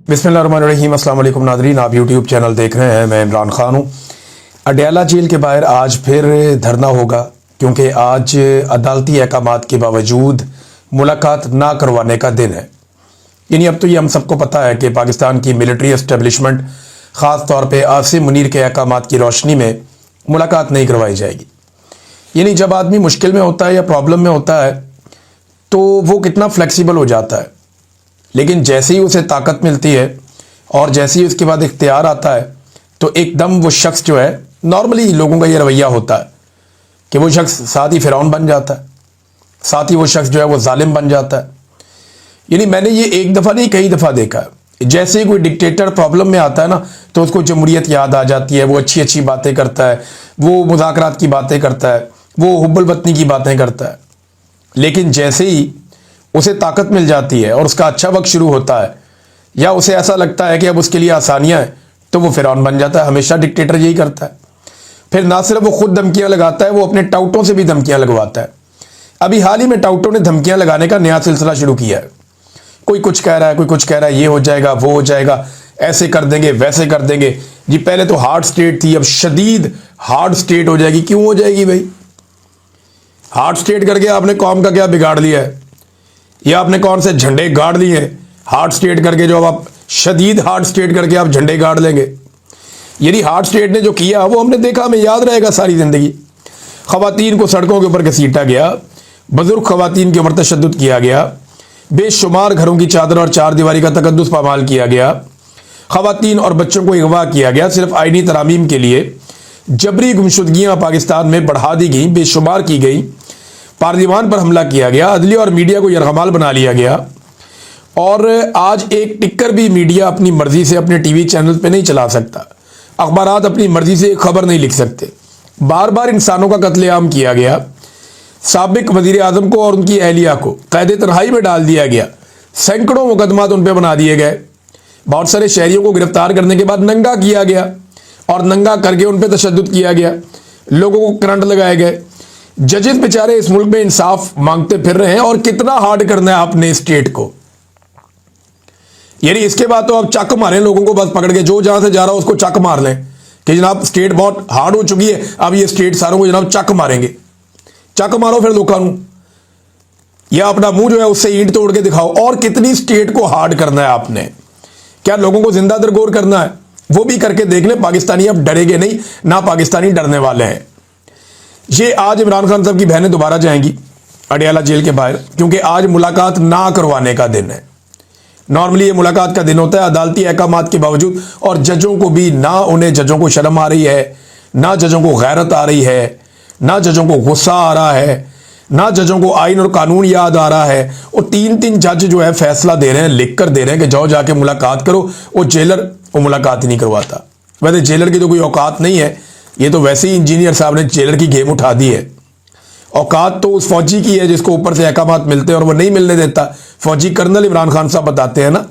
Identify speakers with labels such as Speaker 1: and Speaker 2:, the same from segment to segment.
Speaker 1: बिस्मिल्लाहिर्रहमानिर्रहीम। अस्सलाम वालेकुम नाज़रीन, आप यूट्यूब चैनल देख रहे हैं। मैं इमरान खान हूँ। अडयाला जेल के बाहर आज फिर धरना होगा क्योंकि आज अदालती अहकामात के बावजूद मुलाकात ना करवाने का दिन है। यानी अब तो ये हम सबको पता है कि पाकिस्तान की मिलिट्री एस्टेब्लिशमेंट ख़ास तौर पे आसिम मुनीर के अहकामात की रोशनी में मुलाकात नहीं करवाई जाएगी। यानी जब आदमी मुश्किल में होता है या प्रॉब्लम में होता है तो वो कितना फ्लेक्सिबल हो जाता है, लेकिन जैसे ही उसे ताकत मिलती है और जैसे ही उसके बाद इख्तियार आता है तो एकदम वो शख्स जो है, नॉर्मली लोगों का ये रवैया होता है कि वो शख्स साथ ही फिरौन बन जाता है, साथ ही वो शख्स जो है वो जालिम बन जाता है। यानी मैंने ये एक दफ़ा नहीं कई दफ़ा देखा है। जैसे ही कोई डिक्टेटर प्रॉब्लम में आता है ना तो उसको जमहूरियत याद आ जाती है, वो अच्छी अच्छी बातें करता है, वो मुज़ाकरात की बातें करता है, वो हुब्बुल वतनी की बातें करता है। लेकिन जैसे ही उसे ताकत मिल जाती है और उसका अच्छा वक्त शुरू होता है या उसे ऐसा लगता है कि अब उसके लिए आसानियां हैं तो वो फिरौन बन जाता है। हमेशा डिक्टेटर यही करता है। फिर ना सिर्फ वो खुद धमकियां लगाता है, वो अपने टाउटों से भी धमकियां लगवाता है। अभी हाल ही में टाउटों ने धमकियां लगाने का नया सिलसिला शुरू किया है। कोई कुछ कह रहा है, कोई कुछ कह रहा है, ये हो जाएगा, वो हो जाएगा, ऐसे कर देंगे, वैसे कर देंगे जी। पहले तो हार्ड स्टेट थी, अब शदीद हार्ड स्टेट हो जाएगी। क्यों हो जाएगी भाई? हार्ड स्टेट करके आपने कौम का क्या बिगाड़ लिया है? या आपने कौन से झंडे गाड़ लिए हैं हार्ड स्टेट करके, जो अब आप शदीद हार्ड स्टेट करके आप झंडे गाड़ लेंगे? यदि हार्ड स्टेट ने जो किया वो हमने देखा, हमें याद रहेगा सारी जिंदगी। खवातीन को सड़कों के ऊपर घसीटा गया, बुजुर्ग खवातीन के ऊपर तशद्दुद किया गया, बेशुमार घरों की चादर और चार दीवारी का तकद्दुस पामाल किया गया, खवातीन और बच्चों को अगवा किया गया सिर्फ आईनी तरामीम के लिए। जबरी गुमशुदगियां पाकिस्तान में बढ़ा दी गई, बेशुमार की गई, पार्लिमान पर हमला किया गया, अदलिया और मीडिया को यरगमाल बना लिया गया। और आज एक टिक्कर भी मीडिया अपनी मर्जी से अपने टीवी चैनल पे नहीं चला सकता, अखबारात अपनी मर्जी से खबर नहीं लिख सकते। बार बार इंसानों का कत्लेआम किया गया, साबिक वजीर आजम को और उनकी अहलिया को कैद तन्हाई में डाल दिया गया, सैकड़ों मुकदमात उन पर बना दिए गए, बहुत सारे शहरियों को गिरफ्तार करने के बाद नंगा किया गया और नंगा करके उन पर तशद्दुद किया गया, लोगों को करंट लगाए गए। जजेस बेचारे इस मुल्क में इंसाफ मांगते फिर रहे हैं। और कितना हार्ड करना है आपने स्टेट को? यानी इसके बाद तो अब चक मारें लोगों को, बस पकड़ के जो जहां से जा रहा हो उसको चक मार लें कि जनाब स्टेट बहुत हार्ड हो चुकी है, अब ये स्टेट सारों को जनाब चक मारेंगे। चक मारो फिर लोगों को, या अपना मुंह जो है उससे ईंट तोड़ के दिखाओ। और कितनी स्टेट को हार्ड करना है आपने? क्या लोगों को जिंदा दरगोर करना है? वो भी करके देख ले। पाकिस्तानी अब डरेंगे नहीं, ना पाकिस्तानी डरने वाले हैं। ये आज इमरान खान साहब की बहनें दोबारा जाएंगी अडयाला जेल के बाहर क्योंकि आज मुलाकात ना करवाने का दिन है। नॉर्मली ये मुलाकात का दिन होता है अदालती अहकामात के बावजूद, और जजों को भी ना, उन्हें जजों को शर्म आ रही है, ना जजों को गैरत आ रही है, ना जजों को गुस्सा आ रहा है, ना जजों को आइन और कानून याद आ रहा है। और तीन तीन जज जो है फैसला दे रहे हैं, लिख कर दे रहे हैं कि जाओ जाके मुलाकात करो। वो जेलर वो मुलाकात ही नहीं करवाता। वैसे जेलर की तो कोई औकात नहीं है, ये तो वैसे ही इंजीनियर साहब ने जेलर की गेम उठा दी है। औकात तो उस फौजी की है जिसको ऊपर से अहकामात मिलते हैं और वो नहीं मिलने देता। फौजी कर्नल इमरान खान साहब बताते हैं ना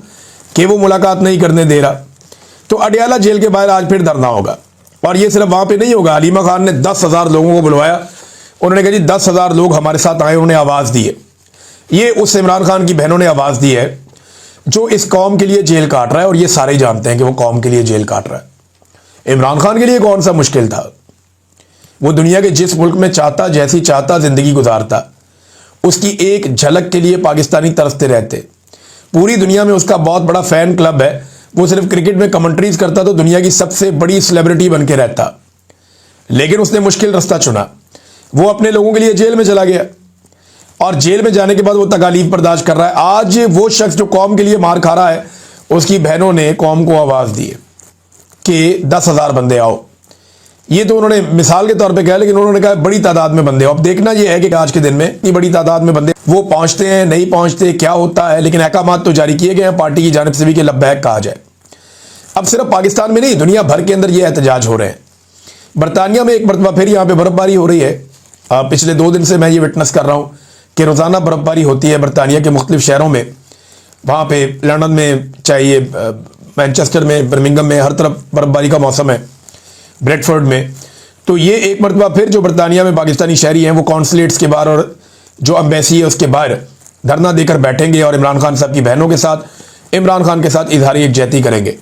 Speaker 1: कि वो मुलाकात नहीं करने दे रहा। तो अडयाला जेल के बाहर आज फिर धरना होगा, और ये सिर्फ वहां पे नहीं होगा। हलीमा खान ने 10,000 लोगों को बुलवाया। उन्होंने कहा जी 10,000 लोग हमारे साथ आए, उन्होंने आवाज दी है। ये उस इमरान खान की बहनों ने आवाज दी है जो इस कौम के लिए जेल काट रहा है, और ये सारे जानते हैं कि वो कौम के लिए जेल काट रहा है। इमरान खान के लिए कौन सा मुश्किल था? वो दुनिया के जिस मुल्क में चाहता, जैसी चाहता जिंदगी गुजारता, उसकी एक झलक के लिए पाकिस्तानी तरसते रहते। पूरी दुनिया में उसका बहुत बड़ा फैन क्लब है। वो सिर्फ क्रिकेट में कमेंट्रीज करता तो दुनिया की सबसे बड़ी सेलिब्रिटी बन के रहता, लेकिन उसने मुश्किल रास्ता चुना। वो अपने लोगों के लिए जेल में चला गया, और जेल में जाने के बाद वो तकालीफ बर्दाश्त कर रहा है। आज वो शख्स जो कौम के लिए मार खा रहा है, उसकी बहनों ने कौम को आवाज दी है कि 10,000 बंदे आओ। ये तो उन्होंने मिसाल के तौर पे कहा, लेकिन उन्होंने कहा बड़ी तादाद में बंदे आओ। अब देखना ये है कि आज के दिन में इतनी बड़ी तादाद में बंदे वो पहुंचते हैं, नहीं पहुंचते, क्या होता है। लेकिन अहकामात तो जारी किए गए हैं पार्टी की जानिब से भी कि लब्बैक कहा जाए। अब सिर्फ पाकिस्तान में नहीं, दुनिया भर के अंदर ये एहतजाज हो रहे हैं। बरतानिया में एक मरतबा फिर यहाँ पे बर्फबारी हो रही है। पिछले 2 दिन से मैं ये विटनेस कर रहा हूँ कि रोजाना बर्फबारी होती है बरतानिया के मुख्तलिफ शहरों में। वहाँ पे लंदन में चाहिए, मैनचेस्टर में, बर्मिंघम में, हर तरफ बर्फबारी का मौसम है, ब्रेडफोर्ड में। तो ये एक मरतबा फिर जो बरतानिया में पाकिस्तानी शहरी हैं वो कॉन्सुलेट्स के बाहर और जो एम्बेसी है उसके बाहर धरना देकर बैठेंगे और इमरान खान साहब की बहनों के साथ इमरान खान के साथ इजहार यकजहती करेंगे।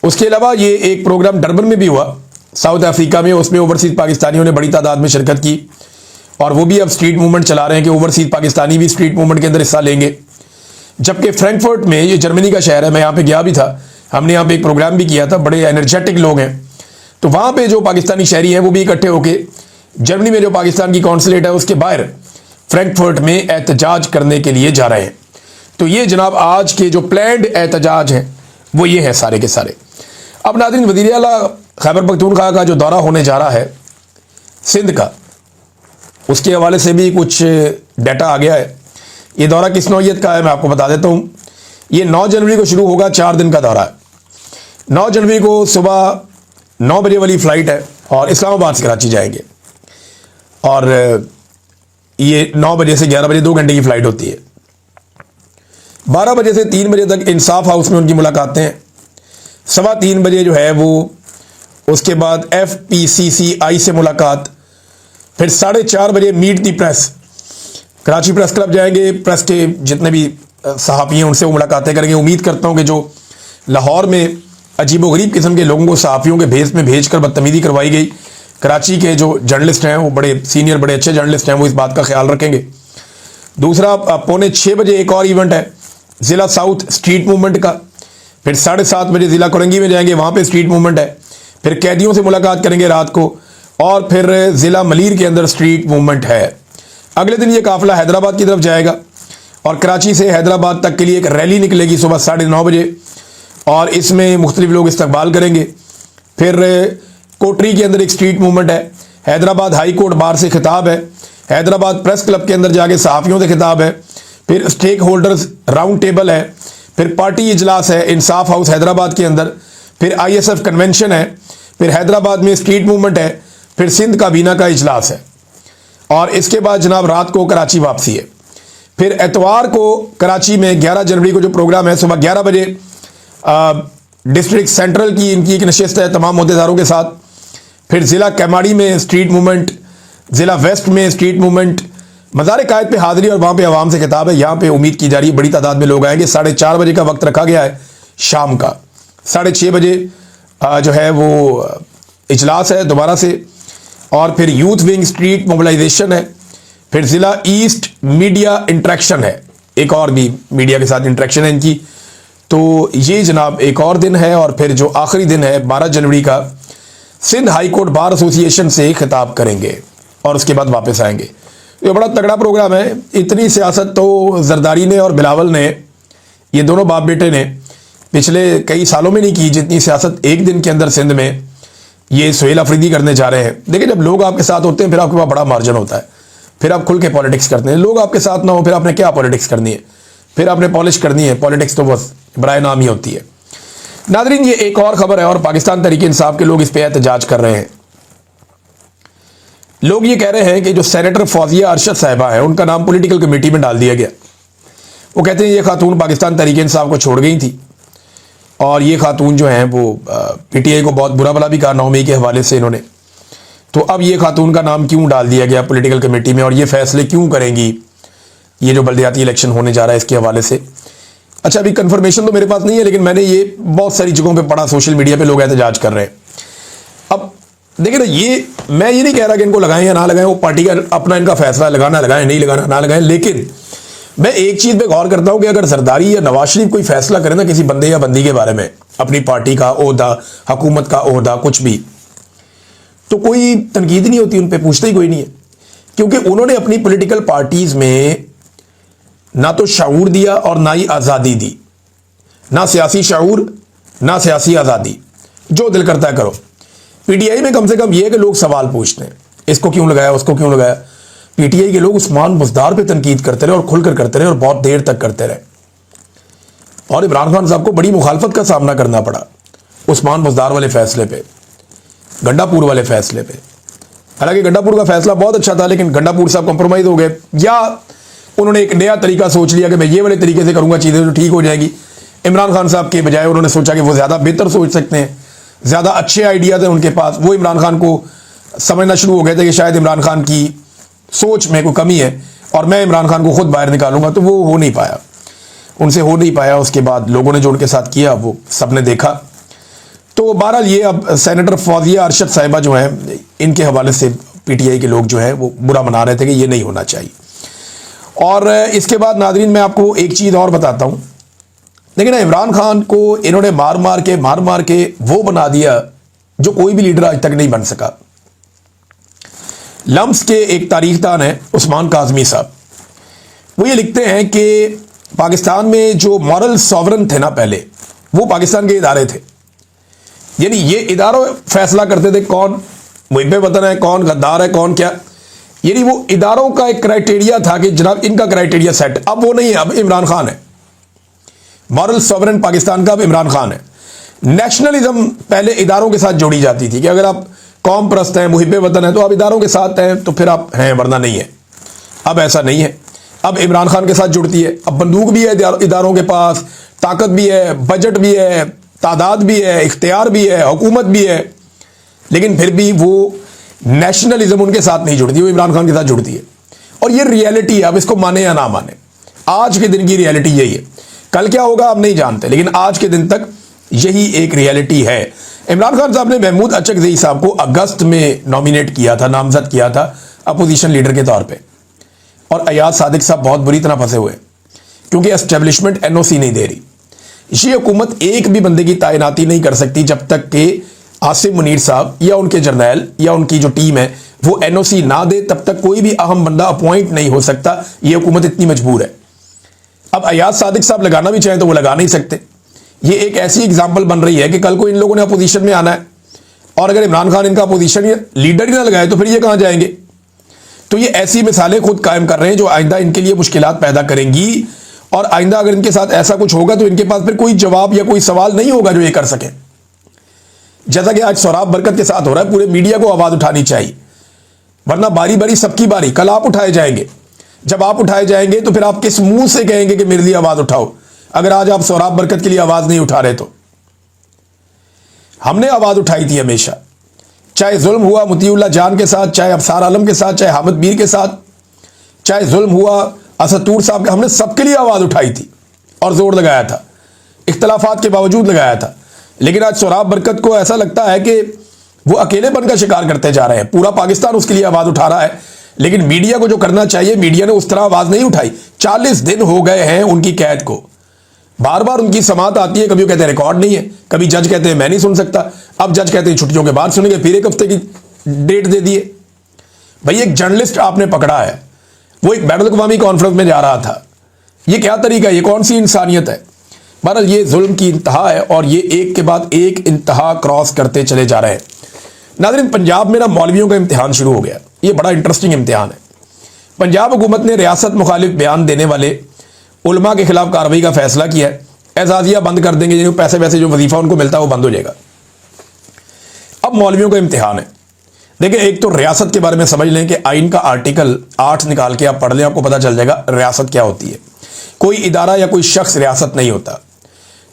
Speaker 1: उसके अलावा ये एक प्रोग्राम डरबन में भी हुआ, साउथ अफ्रीका में, उसमें ओवरसीज पाकिस्तानियों ने बड़ी तादाद में शिरकत की और वो भी अब स्ट्रीट मूवमेंट चला रहे हैं कि ओवरसीज पाकिस्तानी भी स्ट्रीट मूवमेंट के अंदर हिस्सा लेंगे। जबकि फ्रैंकफर्ट में, ये जर्मनी का शहर है, मैं यहाँ पे गया भी था, हमने यहाँ पे एक प्रोग्राम भी किया था, बड़े एनर्जेटिक लोग हैं, तो वहाँ पे जो पाकिस्तानी शहरी हैं वो भी इकट्ठे होकर जर्मनी में जो पाकिस्तान की कौंसलेट है उसके बाहर फ्रैंकफर्ट में एहतजाज करने के लिए जा रहे हैं। तो ये जनाब आज के जो प्लान्ड एहतजाज हैं वो ये है सारे के सारे। अब नाज़रीन, वज़ीर आला खैबर पख्तूनख्वा का जो दौरा होने जा रहा है सिंध का, उसके हवाले से भी कुछ डाटा आ गया है। ये दौरा किस नौइयत का है मैं आपको बता देता हूँ। ये 9 जनवरी को शुरू होगा, 4 दिन का दौरा है। 9 जनवरी को सुबह 9 बजे वाली फ़्लाइट है और इस्लामाबाद से कराची जाएंगे और ये 9 बजे से 11 बजे 2 घंटे की फ़्लाइट होती है। 12 बजे से 3 बजे तक इंसाफ हाउस में उनकी मुलाकातें हैं। 3:15 बजे जो है वो, उसके बाद FPCCI से मुलाकात, फिर 4:30 बजे मीट दी प्रेस, कराची प्रेस क्लब जाएंगे, प्रेस के जितने भी सहाफ़ी हैं उनसे वो मुलाकातें करेंगे। उम्मीद करता हूँ कि जो लाहौर में अजीबोगरीब किस्म के लोगों को सहाफ़ियों के भेस में भेजकर बदतमीज़ी करवाई गई, कराची के जो जर्नलिस्ट हैं वो बड़े सीनियर, बड़े अच्छे जर्नलिस्ट हैं, वो इस बात का ख्याल रखेंगे। दूसरा, 5:45 बजे एक और इवेंट है ज़िला साउथ स्ट्रीट मूवमेंट का, फिर 7:30 बजे ज़िला कोरंगी में जाएंगे, वहाँ पे स्ट्रीट मूवमेंट है, फिर कैदियों से मुलाकात करेंगे रात को, और फिर ज़िला मलीर के अंदर स्ट्रीट मूवमेंट है। अगले दिन ये काफ़िला हैदराबाद की तरफ जाएगा और कराची से हैदराबाद तक के लिए एक रैली निकलेगी सुबह 9:30 बजे और इसमें मुख्तलिफ लोग इस्तकबाल करेंगे। फिर कोटरी के अंदर एक स्ट्रीट मूवमेंट है, हैदराबाद हाई कोर्ट बार से खिताब है, हैदराबाद प्रेस क्लब के अंदर जाके सहाफ़ियों से खिताब है, फिर स्टेक होल्डर्स राउंड टेबल है, फिर पार्टी इजलास है इंसाफ हाउस हैदराबाद के अंदर, फिर ISF कन्वेंशन है, फिर हैदराबाद में स्ट्रीट मूवमेंट है, फिर सिंध काबीना का इजलास है और इसके बाद जनाब रात को कराची वापसी है। फिर एतवार को कराची में 11 जनवरी को जो प्रोग्राम है सुबह 11 बजे डिस्ट्रिक्ट सेंट्रल की इनकी एक नशिस्त है तमाम मुद्देदारों के साथ। फिर ज़िला कैमाड़ी में स्ट्रीट मूवमेंट, ज़िला वेस्ट में स्ट्रीट मूवमेंट, मज़ार कायद पे हाज़िरी और वहाँ पे आवाम से खिताब है। यहाँ पे उम्मीद की जा रही है बड़ी तादाद में लोग आएंगे। 4:30 बजे का वक्त रखा गया है शाम का। 6:30 बजे जो है वो इजलास है दोबारा से, और फिर यूथ विंग स्ट्रीट मोबिलाइजेशन है, फिर ज़िला ईस्ट मीडिया इंट्रैक्शन है, एक और भी मीडिया के साथ इंट्रैक्शन है इनकी। तो ये जनाब एक और दिन है और फिर जो आखिरी दिन है 12 जनवरी का, Sindh high court bar association से खिताब करेंगे और उसके बाद वापस आएंगे। ये बड़ा तगड़ा प्रोग्राम है। इतनी सियासत तो जरदारी ने और बिलावल ने, ये दोनों बाप बेटे ने पिछले कई सालों में नहीं की जितनी सियासत एक दिन के अंदर सिंध में ये सुहेल अफरीदी करने जा रहे हैं। देखिए, जब लोग आपके साथ होते हैं फिर आपके पास बड़ा मार्जिन होता है, फिर आप खुल के पॉलिटिक्स करते हैं। लोग आपके साथ ना हो फिर आपने क्या पॉलिटिक्स करनी है, फिर आपने पॉलिश करनी है। पॉलिटिक्स तो बस बराए नाम ही होती है। नादरीन, ये एक और खबर है और पाकिस्तान तहरीक इंसाफ के लोग इस पर एहतजाज कर रहे हैं। लोग ये कह रहे हैं कि जो सेनेटर फौजिया अरशद साहिबा है उनका नाम पॉलिटिकल कमेटी में डाल दिया गया। वो कहते हैं ये खातून पाकिस्तान तहरीक इंसाफ को छोड़ गई थी और ये खातून जो हैं वो PTI को बहुत बुरा भला भी कहा नौमी के हवाले से इन्होंने। तो अब ये खातून का नाम क्यों डाल दिया गया पॉलिटिकल कमेटी में और ये फैसले क्यों करेंगी ये जो बल्दियाती इलेक्शन होने जा रहा है इसके हवाले से। अच्छा, अभी कंफर्मेशन तो मेरे पास नहीं है, लेकिन मैंने ये बहुत सारी जगहों पे पढ़ा, सोशल मीडिया पे लोग एहतजाज कर रहे हैं। अब देखिए ना, ये मैं ये नहीं कह रहा कि इनको लगाएं या ना लगाएं, वो पार्टी का अपना इनका फैसला, लगाना लगाएं, नहीं लगाना ना लगाएं। लेकिन मैं एक चीज़ पे गौर करता हूं कि अगर जरदारी या नवाज शरीफ कोई फैसला करें ना किसी बंदे या बंदी के बारे में, अपनी पार्टी का ओहदा, हुकूमत का ओहदा, कुछ भी, तो कोई तनकीद नहीं होती, उन पर पूछता ही कोई नहीं है, क्योंकि उन्होंने अपनी पॉलिटिकल पार्टीज में ना तो शाऊर दिया और ना ही आज़ादी दी, ना सियासी शाऊर ना सियासी आज़ादी, जो दिल करता है करो। PTI में कम से कम ये है कि लोग सवाल पूछते हैं, इसको क्यों लगाया, उसको क्यों लगाया। PTI के लोग उस्मान बुज़दार पे तनकीद करते रहे और खुलकर करते रहे और बहुत देर तक करते रहे, और इमरान खान साहब को बड़ी मुखालफत का सामना करना पड़ा उस्मान बुज़दार वाले फैसले पे, गंडापुर वाले फैसले पे। हालांकि गंडापुर का फैसला बहुत अच्छा था, लेकिन गंडापुर साहब कॉम्प्रोमाइज़ हो गए, या उन्होंने एक नया तरीका सोच लिया कि मैं ये वाले तरीके से करूँगा चीज़ें तो ठीक हो जाएगी। इमरान खान साहब के बजाय उन्होंने सोचा कि वो ज़्यादा बेहतर सोच सकते हैं, ज़्यादा अच्छे आइडियाज़ हैं उनके पास। वो इमरान खान को समझना शुरू हो गए थे कि शायद इमरान खान की सोच में कोई कमी है और मैं इमरान खान को खुद बाहर निकालूंगा, तो वो हो नहीं पाया। उनसे हो नहीं पाया। उसके बाद लोगों ने जो उनके साथ किया वो सबने देखा। तो बहरहाल ये अब सेनेटर फौजिया अरशद साहिबा जो हैं, इनके हवाले से पीटीआई के लोग जो हैं वो बुरा मना रहे थे कि ये नहीं होना चाहिए। और इसके बाद नादरीन मैं आपको एक चीज़ और बताता हूँ। लेकिन इमरान खान को इन्होंने मार मार के वो बना दिया जो कोई भी लीडर आज तक नहीं बन सका। लम्स के एक तारीखदान हैं उस्मान काज़मी साहब, वो ये लिखते हैं कि पाकिस्तान में जो मॉरल सॉवरन थे ना पहले, वो पाकिस्तान के इदारे थे। यानी ये इदारों फैसला करते थे कौन मुहिब्बे वतन है, कौन गद्दार है, कौन क्या। यानी वो इदारों का एक क्राइटेरिया था कि जनाब इनका क्राइटेरिया सेट। अब वो नहीं है, अब इमरान खान है मॉरल सॉवरन पाकिस्तान का, अब इमरान खान है। नेशनलिज्म पहले इदारों के साथ जोड़ी जाती थी कि अगर आप कौम परस्त हैं, मुहिब्बे वतन है, तो आप इदारों के साथ हैं तो फिर आप हैं, वरना नहीं है। अब ऐसा नहीं है, अब इमरान खान के साथ जुड़ती है। अब बंदूक भी है इदारों के पास, ताकत भी है, बजट भी है, तादाद भी है, इख्तियार भी है, हुकूमत भी है, लेकिन फिर भी वो नेशनलिज्म उनके साथ नहीं जुड़ती, वो इमरान खान के साथ जुड़ती है। और ये रियलिटी है, अब इसको माने या ना माने, आज के दिन की रियलिटी यही है। कल क्या होगा आप नहीं जानते, लेकिन आज के दिन तक यही एक रियलिटी है। इमरान खान साहब ने महमूद अचकज़ई साहब को अगस्त में नॉमिनेट किया था, नामजद किया था अपोजिशन लीडर के तौर पे, और अयाज सादिक साहब बहुत बुरी तरह फंसे हुए क्योंकि एस्टेब्लिशमेंट एनओसी नहीं दे रही। ये हुकूमत एक भी बंदे की तैनाती नहीं कर सकती जब तक कि आसिम मुनीर साहब या उनके जर्नैल या उनकी जो टीम है वो एनओसी ना दे, तब तक कोई भी अहम बंदा अपॉइंट नहीं हो सकता। ये हुकूमत इतनी मजबूर है। अब अयाज सादिक साहब लगाना भी चाहें तो वो लगा नहीं सकते। ये एक ऐसी एग्जाम्पल बन रही है कि कल को इन लोगों ने अपोजिशन में आना है, और अगर इमरान खान इनका अपोजिशन लीडर ही ना लगाए तो फिर ये कहां जाएंगे। तो ये ऐसी मिसालें खुद कायम कर रहे हैं जो आइंदा इनके लिए मुश्किलात पैदा करेंगी, और आइंदा अगर इनके साथ ऐसा कुछ होगा तो इनके पास फिर कोई जवाब या कोई सवाल नहीं होगा जो ये कर सके। जैसा कि आज सोहराब बरकत के साथ हो रहा है, पूरे मीडिया को आवाज उठानी चाहिए, वरना बारी बारी सबकी बारी, कल आप उठाए जाएंगे। जब आप उठाए जाएंगे तो फिर आप किस मुंह से कहेंगे कि मेरे लिए आवाज उठाओ, अगर आज आप सोहराब बरकत के लिए आवाज नहीं उठा रहे तो। हमने आवाज उठाई थी हमेशा, चाहे जुल्म हुआ मुतीउल्लाह जान के साथ, चाहे अफसार आलम के साथ, चाहे हामिद मीर के साथ, चाहे जुल्म हुआ असतूर साहब के, हमने सबके लिए आवाज उठाई थी और जोर लगाया था, इख्तलाफात के बावजूद लगाया था। लेकिन आज सोहराब बरकत को ऐसा लगता है कि वो अकेलेपन का शिकार करते जा रहे हैं, पूरा पाकिस्तान उसके लिए आवाज उठा रहा है, लेकिन मीडिया को जो करना चाहिए मीडिया ने उस तरह आवाज नहीं उठाई। 40 दिन हो गए हैं उनकी कैद को, बार बार उनकी समात आती है, कभी वो कहते हैं रिकॉर्ड नहीं है, कभी जज कहते हैं मैं नहीं सुन सकता, अब जज कहते हैं छुट्टियों के बाद सुनेंगे, फिर एक हफ्ते की डेट दे दिए। भाई एक जर्नलिस्ट आपने पकड़ा है, वो एक बैनुल अक़वामी कॉन्फ्रेंस में जा रहा था, ये क्या तरीका है, ये कौन सी इंसानियत है। बहरहाल ये जुल्म की इंतहा है और ये एक के बाद एक इंतहा क्रॉस करते चले जा रहे हैं। नाज़रीन, पंजाब में ना मौलवियों का इम्तिहान शुरू हो गया, ये बड़ा इंटरेस्टिंग इम्तिहान है। पंजाब हुकूमत ने रियासत मुखालिफ बयान देने वाले उलमा के खिलाफ कार्रवाई का फैसला किया है। एजाजिया बंद कर देंगे, जो पैसे वैसे जो वजीफा उनको मिलता है वो बंद हो जाएगा। अब मौलवियों का इम्तिहान है। देखिए, एक तो रियासत के बारे में समझ लें कि आइन का आर्टिकल 8 निकाल के आप पढ़ लें, आपको पता चल जाएगा रियासत क्या होती है। कोई इदारा या कोई शख्स रियासत नहीं होता।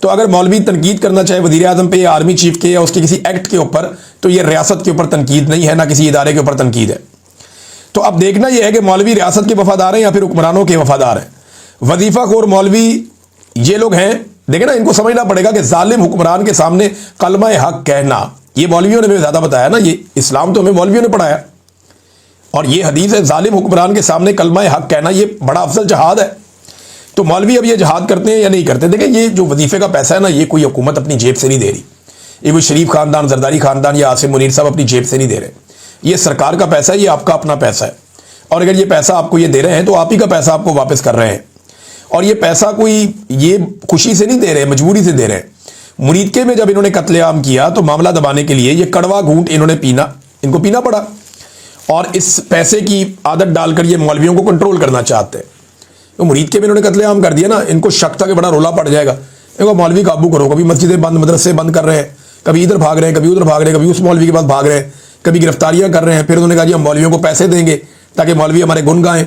Speaker 1: तो अगर मौलवी तनकीद करना चाहे वज़ीर आज़म पे या आर्मी चीफ के या उसके किसी एक्ट के ऊपर, तो ये रियासत के ऊपर तनकीद नहीं है, ना किसी इदारे के ऊपर तनकीद है। तो अब देखना यह है कि मौलवी रियासत के वफादार हैं या फिर हुक्मरानों के वफादार हैं। वजीफा खोर मौलवी ये लोग हैं। देखें ना, इनको समझना पड़ेगा कि जालिम हुक्मरान के सामने कलमा हक कहना, ये मौलवियों ने हमें ज़्यादा बताया ना, ये इस्लाम तो हमें मौलवियों ने पढ़ाया, और ये हदीस है जालिम हुक्मरान के सामने कलमा हक कहना, ये बड़ा अफजल जहाद है। तो मौलवी अब ये जहाद करते हैं या नहीं करते। देखें, ये जो वजीफे का पैसा है ना, ये कोई हुकूमत अपनी जेब से नहीं दे रही, ये कोई शरीफ खानदान, जरदारी खानदान या आसिम मुनीर साहब अपनी जेब से नहीं दे रहे। ये सरकार का पैसा है, ये आपका अपना पैसा है, और अगर ये पैसा आपको ये दे रहे हैं तो आप ही का पैसा आपको वापस कर रहे हैं। और ये पैसा कोई ये खुशी से नहीं दे रहे, मजबूरी से दे रहे हैं। मुरीदके में जब इन्होंने कत्लेआम किया तो मामला दबाने के लिए ये कड़वा घूंट इन्होंने पीना, इनको पीना पड़ा, और इस पैसे की आदत डालकर ये मौलवियों को कंट्रोल करना चाहते हैं। तो मुरीदके में इन्होंने कत्लेआम कर दिया ना, इनको शक था कि बड़ा रोला पड़ जाएगा, इनको मौलवी काबू करो। कभी मस्जिदें बंद, मदरसे बंद कर रहे हैं, कभी इधर भाग रहे हैं, कभी उधर भाग रहे हैं, कभी उस मौलवी के पास भाग रहे हैं, कभी गिरफ्तारियां कर रहे हैं। फिर उन्होंने कहा जी हम मौलवियों को पैसे देंगे ताकि मौलवी हमारे गुन गाएं।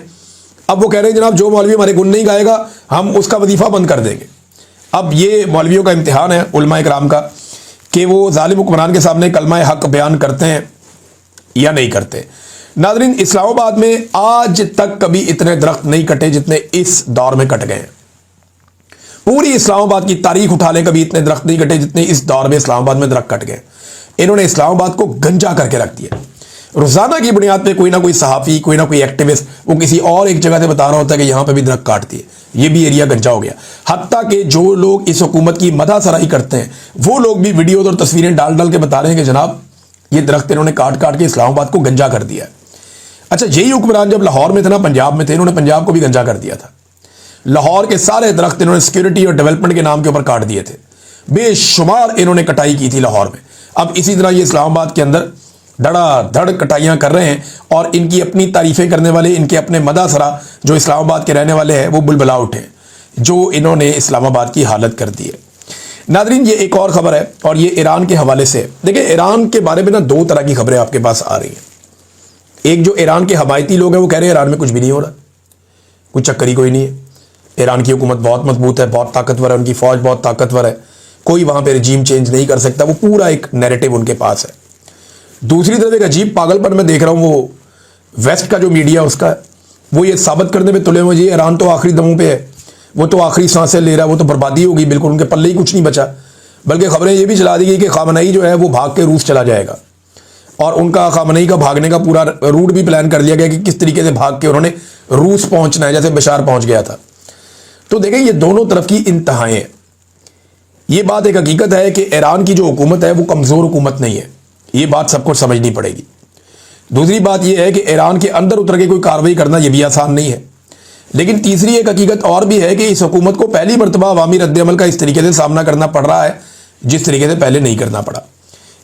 Speaker 1: अब वो कह रहे हैं जनाब जो मौलवी हमारे गुन नहीं गाएगा हम उसका वजीफा बंद कर देंगे। अब ये मौलवियों का इम्तिहान है उलमा इकराम का कि वो जालिम हुक्मरान के सामने कलमा हक बयान करते हैं या नहीं करते। नाज़रीन, इस्लामाबाद में आज तक कभी इतने दरख्त नहीं कटे जितने इस दौर में कट गए हैं। पूरी इस्लामाबाद की तारीख उठा लें, कभी इतने दरख्त नहीं कटे जितने इस दौर में इस्लामाबाद में दरख्त कट गए। इन्होंने इस्लामाबाद को गंजा करके रख दिया। रोजाना की बुनियाद पे कोई ना कोई सहाफी, कोई ना कोई एक्टिविस्ट वो किसी और एक जगह से बता रहा होता है कि यहां पे भी दरख्त काट दिए, ये भी एरिया गंजा हो गया। हत्ता कि जो लोग इस हुकूमत की मदह सराही करते हैं वो लोग भी वीडियोज और तस्वीरें डाल डाल के बता रहे हैं कि जनाब ये दरख्त इन्होंने काट काट के इस्लामाबाद को गंजा कर दिया है। अच्छा, यही हुक्मरान जब लाहौर में थे ना, पंजाब में थे, इन्होंने पंजाब को भी गंजा कर दिया था। लाहौर के सारे दरख्त इन्होंने सिक्योरिटी और डेवलपमेंट के नाम के ऊपर काट दिए थे। बेशुमार इन्होंने कटाई की थी लाहौर में। अब इसी तरह ये इस्लामाबाद के अंदर धड़ाधड़ कटाइयां कर रहे हैं और इनकी अपनी तारीफें करने वाले, इनके अपने मदासरा जो इस्लामाबाद के रहने वाले हैं वो बुलबुला उठे, जो इन्होंने इस्लामाबाद की हालत कर दी है। नादरीन, ये एक और खबर है और ये ईरान के हवाले से। देखिए, ईरान के बारे में ना दो तरह की खबरें आपके पास आ रही हैं। एक जो ईरान के हमायती लोग हैं वो कह रहे हैं ईरान में कुछ भी नहीं हो रहा, कुछ चक्कर ही कोई नहीं है, ईरान की हुकूमत बहुत मजबूत है, बहुत ताकतवर है, उनकी फौज बहुत ताकतवर है, कोई वहां पे रिजीम चेंज नहीं कर सकता। वो पूरा एक नैरेटिव उनके पास है। दूसरी तरफ एक अजीब पागलपन मैं देख रहा हूं, वो वेस्ट का जो मीडिया उसका है, वो ये साबित करने में तुले हुए जी ईरान तो आखिरी दमों पे है, वो तो आखिरी सांसें ले रहा है, वो तो बर्बादी होगी, बिल्कुल उनके पल्ले ही कुछ नहीं बचा। बल्कि खबरें ये भी चला दी गई कि खामनेई जो है वो भाग के रूस चला जाएगा और उनका खामनेई का भागने का पूरा रूट भी प्लान कर लिया गया कि किस तरीके से भाग के उन्होंने रूस पहुंचना है, जैसे बशार पहुंच गया था। तो देखें, ये दोनों तरफ की इंतहाएं हैं। ये बात एक हकीकत है कि ईरान की जो हुकूमत है वो कमजोर हुकूमत नहीं है, ये बात सबको समझनी पड़ेगी। दूसरी बात यह है कि ईरान के अंदर उतर के कोई कार्रवाई करना यह भी आसान नहीं है। लेकिन तीसरी एक हकीकत और भी है कि इस हुकूमत को पहली मरतबा अवामी रद्दअमल का इस तरीके से सामना करना पड़ रहा है जिस तरीके से पहले नहीं करना पड़ा।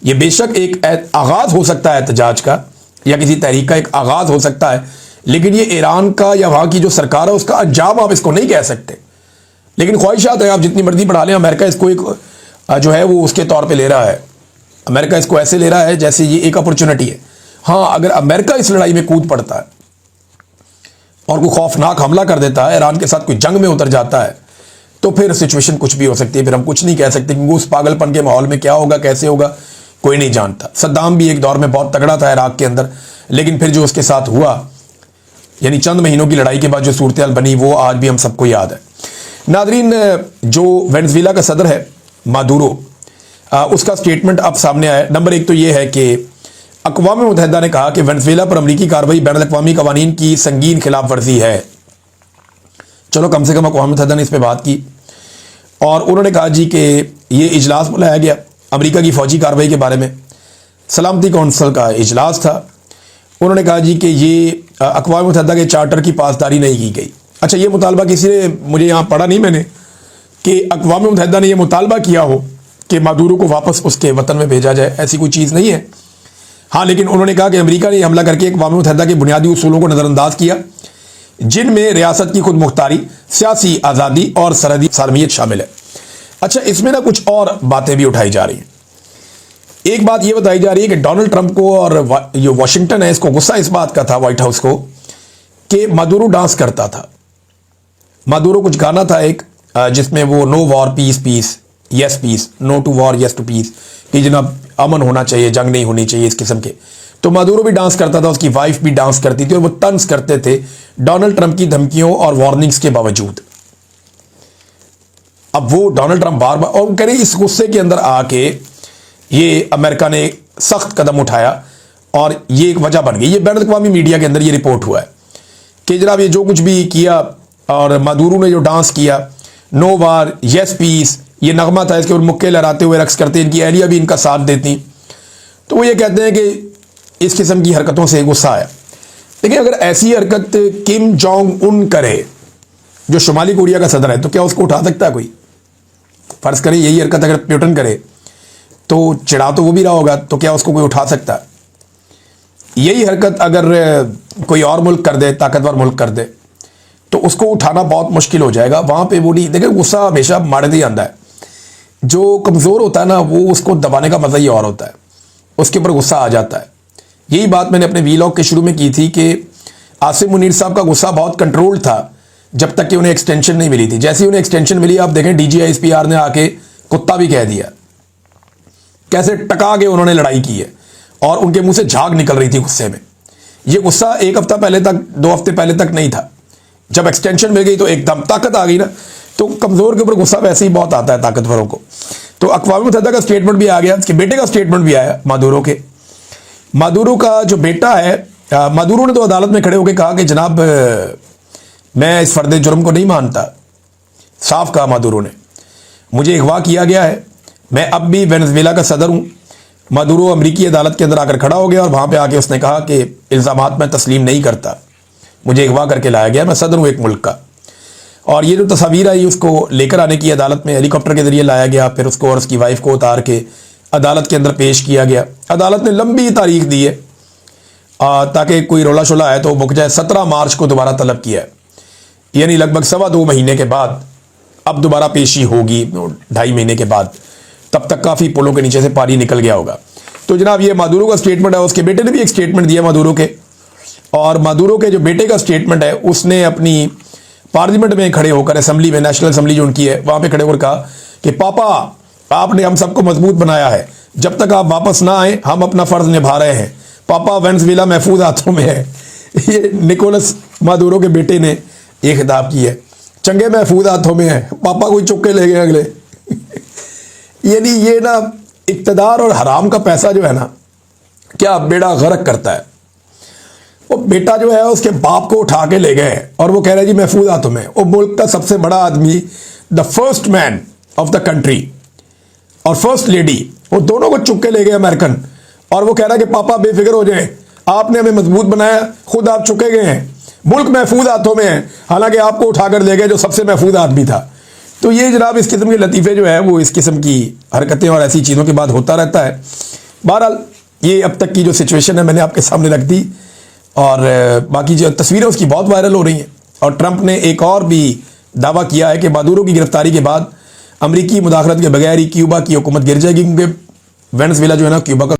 Speaker 1: यह बेशक एक आगाज हो सकता है एहतजाज का या किसी तहरीक का एक आगाज हो सकता है, लेकिन ये ईरान का या वहां की जो सरकार है उसका अंजाम आप इसको नहीं कह सकते। लेकिन ख्वाहिशात है, आप जितनी मर्जी बढ़ा लें, अमेरिका इसको एक जो है वो उसके तौर पे ले रहा है। अमेरिका इसको ऐसे ले रहा है जैसे ये एक अपॉर्चुनिटी है। हाँ, अगर अमेरिका इस लड़ाई में कूद पड़ता है और कोई खौफनाक हमला कर देता है, ईरान के साथ कोई जंग में उतर जाता है, तो फिर सिचुएशन कुछ भी हो सकती है। फिर हम कुछ नहीं कह सकते क्योंकि उस पागलपन के माहौल में क्या होगा, कैसे होगा, कोई नहीं जानता। सद्दाम भी एक दौर में बहुत तगड़ा था इराक के अंदर, लेकिन फिर जो उसके साथ हुआ, यानी चंद महीनों की लड़ाई के बाद जो सूरत हाल बनी, वो आज भी हम सबको याद है। नादरीन, जो वेनेजुएला का सदर है मादुरो, उसका स्टेटमेंट अब सामने आया। नंबर एक तो ये है कि अक़वाम मुत्तहिदा ने कहा कि वेनेजुएला पर अमरीकी कार्रवाई बैनुल अक़वामी कवानीन की संगीन खिलाफ वर्जी है। चलो, कम से कम अक़वाम मुत्तहिदा ने इस पर बात की और उन्होंने कहा जी कि ये इजलास बुलाया गया अमरीका की फौजी कार्रवाई के बारे में, सलामती कौंसिल का इजलास था। उन्होंने कहा जी कि ये अक़वाम मुत्तहिदा के चार्टर की पासदारी नहीं की गई। अच्छा, ये मुतालबा किसी ने, मुझे यहाँ पढ़ा नहीं मैंने कि अक़वाम मुत्तहिदा ने यह मुतालबा किया हो कि मादुरो को वापस उसके वतन में भेजा जाए, ऐसी कोई चीज़ नहीं है। हाँ, लेकिन उन्होंने कहा कि अमेरिका ने हमला करके अक़वाम मुत्तहिदा के बुनियादी उसूलों को नज़रअंदाज किया, जिनमें रियासत की खुद मुख्तारी, सियासी आज़ादी और सरहदी सालमियत शामिल है। अच्छा, इसमें ना कुछ और बातें भी उठाई जा रही हैं। एक बात यह बताई जा रही है कि डोनाल्ड ट्रंप को और जो वाशिंगटन है इसको गुस्सा इस बात का था, व्हाइट हाउस को, कि मादुरो डांस करता था। मादुरो कुछ गाना था एक जिसमें वो no war peace peace yes peace, no to war yes to peace, कि जनाब अमन होना चाहिए, जंग नहीं होनी चाहिए, इस किस्म के। तो मादुरो भी डांस करता था, उसकी वाइफ भी डांस करती थी और वो तंज करते थे डोनाल्ड ट्रंप की धमकियों और वार्निंग्स के बावजूद। अब वो डोनाल्ड ट्रंप बार बार, और कह रहे इस गुस्से के अंदर आके ये अमेरिका ने सख्त कदम उठाया और ये एक वजह बन गई। ये बैनुल अक़वामी मीडिया के अंदर ये रिपोर्ट हुआ है कि जनाब ये जो कुछ भी किया और मादुरो ने जो डांस किया, नो वार यस पीस, ये नगमा था, इसके ऊपर मुक्के लहराते हुए रक्स करते, इनकी एहलिया भी इनका साथ देती। तो वो ये कहते हैं कि इस किस्म की हरकतों से गुस्सा आया। देखिए, अगर ऐसी हरकत किम जोंग उन करे, जो शुमाली कोरिया का सदर है, तो क्या उसको उठा सकता है कोई? फर्ज करें यही हरकत अगर प्यूटन करे तो चिढ़ा तो वो भी रहा होगा, तो क्या उसको कोई उठा सकता है? यही हरकत अगर कोई और मुल्क कर दे, ताकतवर मुल्क कर दे, तो उसको उठाना बहुत मुश्किल हो जाएगा। वहां पे वो नहीं, देखिए गुस्सा हमेशा मारे ही आता है। जो कमज़ोर होता है ना, वो उसको दबाने का मज़ा ही और होता है, उसके ऊपर गुस्सा आ जाता है। यही बात मैंने अपने वीलॉग के शुरू में की थी कि आसिम मुनीर साहब का गुस्सा बहुत कंट्रोल्ड था जब तक कि उन्हें एक्सटेंशन नहीं मिली थी। जैसे ही उन्हें एक्सटेंशन मिली, आप देखें DGISPR ने आके कुत्ता भी कह दिया, कैसे टका के उन्होंने लड़ाई की है और उनके मुंह से झाग निकल रही थी गुस्से में। ये गुस्सा एक हफ्ता पहले तक, 2 हफ्ते पहले तक नहीं था। जब एक्सटेंशन मिल गई तो एकदम ताकत आ गई ना। तो कमज़ोर के ऊपर गुस्सा वैसे ही बहुत आता है ताकतवरों को। तो अक़वाम मुत्तहिदा का स्टेटमेंट भी आ गया, उसके बेटे का स्टेटमेंट भी आया मादुरो के। मादुरो का जो बेटा है, मादुरो ने तो अदालत में खड़े होकर कहा कि जनाब मैं इस फर्द जुर्म को नहीं मानता। साफ कहा मादुरो ने, मुझे अगवा किया गया है, मैं अब भी वेनेजुएला का सदर हूँ। मादुरो अमरीकी अदालत के अंदर आकर खड़ा हो गया और वहाँ पे आके उसने कहा कि इल्ज़ामात मैं तस्लीम नहीं करता, मुझे अगवा करके लाया गया, मैं सदर हूँ एक मुल्क का। और ये जो तस्वीर आई उसको लेकर आने की अदालत में हेलीकॉप्टर के जरिए लाया गया, फिर उसको और उसकी वाइफ को उतार के अदालत के अंदर पेश किया गया। अदालत ने लंबी तारीख दी है ताकि कोई रोला शोला आए तो मुक जाए। 17 मार्च को दोबारा तलब किया है, यानी लगभग 2.25 महीने के बाद अब दोबारा पेशी होगी, 2.5 महीने के बाद। तब तक काफ़ी पुलों के नीचे से पानी निकल गया होगा। तो जनाब ये मादुरो का स्टेटमेंट है, उसके बेटे ने भी एक स्टेटमेंट दिया मादुरो के, और मादुरो के जो बेटे का स्टेटमेंट है उसने अपनी पार्लियामेंट में खड़े होकर, असेंबली में, नेशनल असेंबली जो उनकी है वहाँ पे खड़े होकर कहा कि पापा आपने हम सबको मजबूत बनाया है, जब तक आप वापस ना आए हम अपना फ़र्ज निभा रहे हैं, पापा वेनेजुएला महफूज हाथों में है। ये निकोलस मादुरो के बेटे ने ये खिताब की है, चंगे महफूज हाथों में है, पापा कोई चुप के ले गए अगले। यानी ये ना इक़्तिदार और हराम का पैसा जो है ना, क्या बेड़ा गर्क करता है। वो बेटा जो है उसके बाप को उठा के ले गए और वो कह रहे हैं जी महफूज हाथों में। वो मुल्क का सबसे बड़ा आदमी, the first man of the country और फर्स्ट लेडी, वो दोनों को चुप के ले गए अमेरिकन, और वो कह रहा है कि पापा बेफिक्र हो जाएं, आपने हमें मजबूत बनाया, खुद आप चुके गए हैं, मुल्क महफूज हाथों में है, हालांकि आपको उठाकर ले गए जो सबसे महफूज आदमी था। तो ये जनाब इस किस्म के लतीफ़े जो है वो इस किस्म की हरकतें और ऐसी चीज़ों के बाद होता रहता है। बहरहाल ये अब तक की जो सिचुएशन है मैंने आपके सामने रख दी, और बाकी जो तस्वीरें उसकी बहुत वायरल हो रही हैं। और ट्रंप ने एक और भी दावा किया है कि मादुरो की गिरफ्तारी के बाद अमरीकी मुदाखलत के बगैर ही क्यूबा की हुकूमत गिर जाएगी, क्योंकि वेनेजुएला जो है ना क्यूबा का